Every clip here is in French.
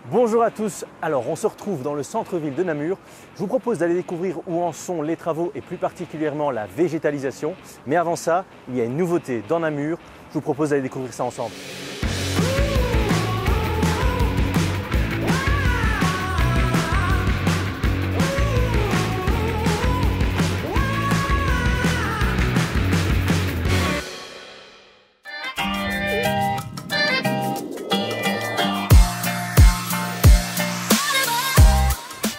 Bonjour à tous, alors on se retrouve dans le centre-ville de Namur. Je vous propose d'aller découvrir où en sont les travaux et plus particulièrement la végétalisation. Mais avant ça, il y a une nouveauté dans Namur. Je vous propose d'aller découvrir ça ensemble.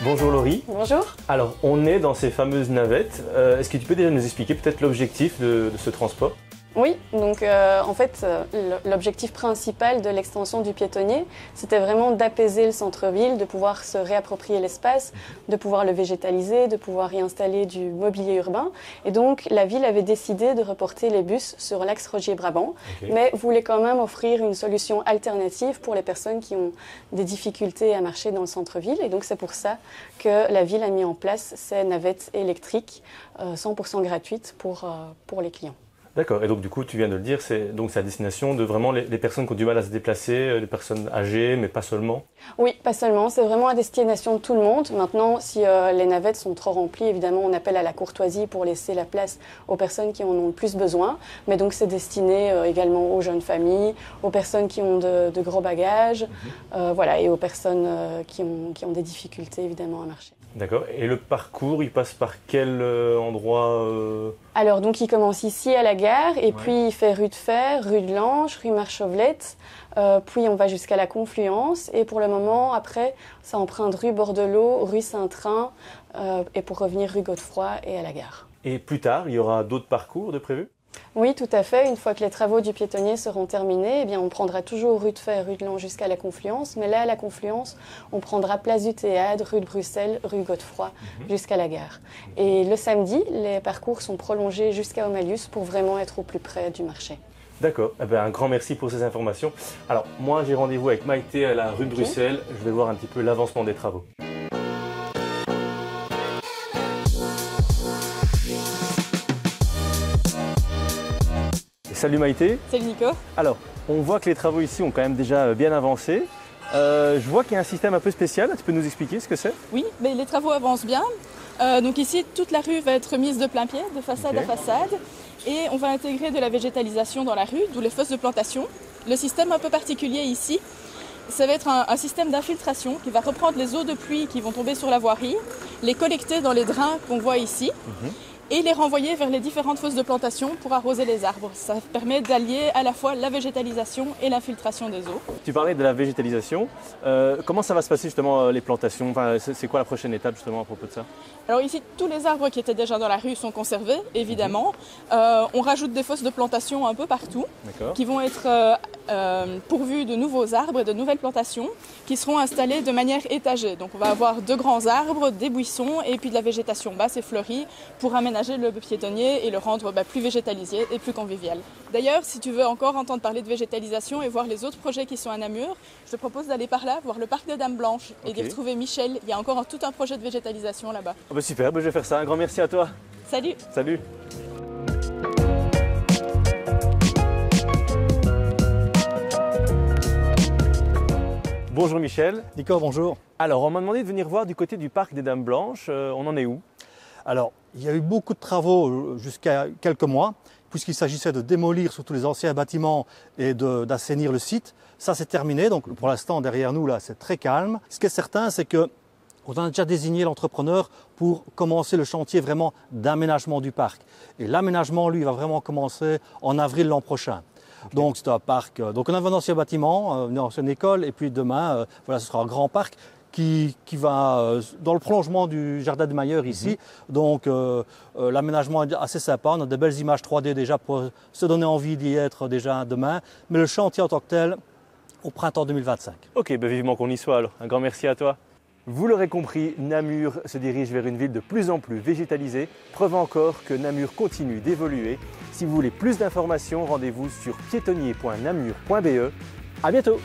Bonjour Laurie. Bonjour. Alors on est dans ces fameuses navettes. Est-ce que tu peux déjà nous expliquer peut-être l'objectif de ce transport ? Oui, donc en fait, l'objectif principal de l'extension du piétonnier, c'était vraiment d'apaiser le centre-ville, de pouvoir se réapproprier l'espace, de pouvoir le végétaliser, de pouvoir y installer du mobilier urbain. Et donc, la ville avait décidé de reporter les bus sur l'axe Rogier-Brabant, mais voulait quand même offrir une solution alternative pour les personnes qui ont des difficultés à marcher dans le centre-ville. Et donc, c'est pour ça que la ville a mis en place ces navettes électriques 100% gratuites pour les clients. D'accord, et donc du coup tu viens de le dire, c'est à destination de vraiment les personnes qui ont du mal à se déplacer, les personnes âgées, mais pas seulement. Oui, pas seulement, c'est vraiment à destination de tout le monde. Maintenant, si les navettes sont trop remplies, évidemment on appelle à la courtoisie pour laisser la place aux personnes qui en ont le plus besoin. Mais donc c'est destiné également aux jeunes familles, aux personnes qui ont de gros bagages, voilà, et aux personnes qui ont des difficultés évidemment à marcher. D'accord, et le parcours, il passe par quel endroit Alors, donc il commence ici à la gare, et puis il fait rue de Fer, rue de Lange, rue Marchauvelette, puis on va jusqu'à la Confluence, et pour le moment, après, ça emprunte rue Bordelot, rue Saint-Train, et pour revenir rue Godefroy et à la gare. Et plus tard, il y aura d'autres parcours de prévus ? Oui, tout à fait. Une fois que les travaux du piétonnier seront terminés, eh bien, on prendra toujours rue de Fer, rue de Lange jusqu'à la Confluence. Mais là, à la Confluence, on prendra place du Théâtre, rue de Bruxelles, rue Godefroy, jusqu'à la gare. Et le samedi, les parcours sont prolongés jusqu'à Aumalius pour vraiment être au plus près du marché. D'accord, eh bien, un grand merci pour ces informations. Alors, moi, j'ai rendez-vous avec Maïté à la rue de Bruxelles. Je vais voir un petit peu l'avancement des travaux. Salut Maïté. Salut Nico. Alors, on voit que les travaux ici ont quand même déjà bien avancé. Je vois qu'il y a un système un peu spécial. Tu peux nous expliquer ce que c'est ? Oui, mais les travaux avancent bien. Donc ici, toute la rue va être mise de plein pied, de façade à façade. Et on va intégrer de la végétalisation dans la rue, d'où les fosses de plantation. Le système un peu particulier ici, ça va être un système d'infiltration qui va reprendre les eaux de pluie qui vont tomber sur la voirie, les collecter dans les drains qu'on voit ici. Et les renvoyer vers les différentes fosses de plantation pour arroser les arbres. Ça permet d'allier à la fois la végétalisation et l'infiltration des eaux. Tu parlais de la végétalisation. Comment ça va se passer justement les plantations ? Enfin, c'est quoi la prochaine étape justement à propos de ça ? Alors ici, tous les arbres qui étaient déjà dans la rue sont conservés, évidemment. On rajoute des fosses de plantation un peu partout, qui vont être pourvues de nouveaux arbres et de nouvelles plantations qui seront installées de manière étagée. Donc on va avoir de grands arbres, des buissons et puis de la végétation basse et fleurie pour aménager le piétonnier et le rendre plus végétalisé et plus convivial. D'ailleurs, si tu veux encore entendre parler de végétalisation et voir les autres projets qui sont à Namur, je te propose d'aller par là, voir le parc des Dames Blanches et d'y retrouver Michel. Il y a encore tout un projet de végétalisation là-bas. Oh bah super, je vais faire ça. Un grand merci à toi. Salut. Salut. Bonjour Michel. Nico, bonjour. Alors, on m'a demandé de venir voir du côté du parc des Dames Blanches. On en est où ? Alors, il y a eu beaucoup de travaux jusqu'à quelques mois, puisqu'il s'agissait de démolir surtout les anciens bâtiments et d'assainir le site. Ça, c'est terminé. Donc, pour l'instant, derrière nous, là, c'est très calme. Ce qui est certain, c'est que on a déjà désigné l'entrepreneur pour commencer le chantier vraiment d'aménagement du parc. Et l'aménagement, lui, va vraiment commencer en avril l'an prochain. Donc c'est un parc. Donc on a un ancien bâtiment, une ancienne école, et puis demain, voilà, ce sera un grand parc qui va dans le prolongement du jardin de Mailleur ici. Donc l'aménagement est assez sympa. On a des belles images 3D déjà pour se donner envie d'y être déjà demain. Mais le chantier en tant que tel, au printemps 2025. Ok, vivement qu'on y soit alors. Un grand merci à toi. Vous l'aurez compris, Namur se dirige vers une ville de plus en plus végétalisée. Preuve encore que Namur continue d'évoluer. Si vous voulez plus d'informations, rendez-vous sur piétonnier.namur.be. À bientôt.